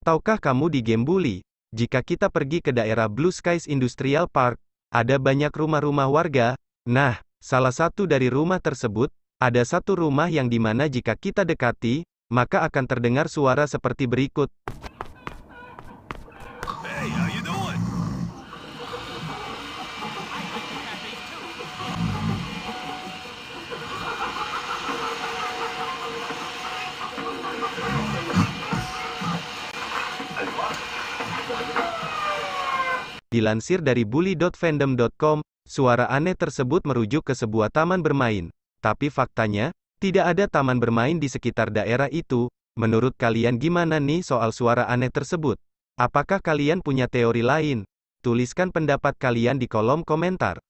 Tahukah kamu di game Bully, jika kita pergi ke daerah Blue Skies Industrial Park, ada banyak rumah-rumah warga. Nah, salah satu dari rumah tersebut, ada satu rumah yang dimana jika kita dekati, maka akan terdengar suara seperti berikut. Hey, how you doing? Dilansir dari bully.fandom.com, suara aneh tersebut merujuk ke sebuah taman bermain. Tapi faktanya, tidak ada taman bermain di sekitar daerah itu. Menurut kalian gimana nih soal suara aneh tersebut? Apakah kalian punya teori lain? Tuliskan pendapat kalian di kolom komentar.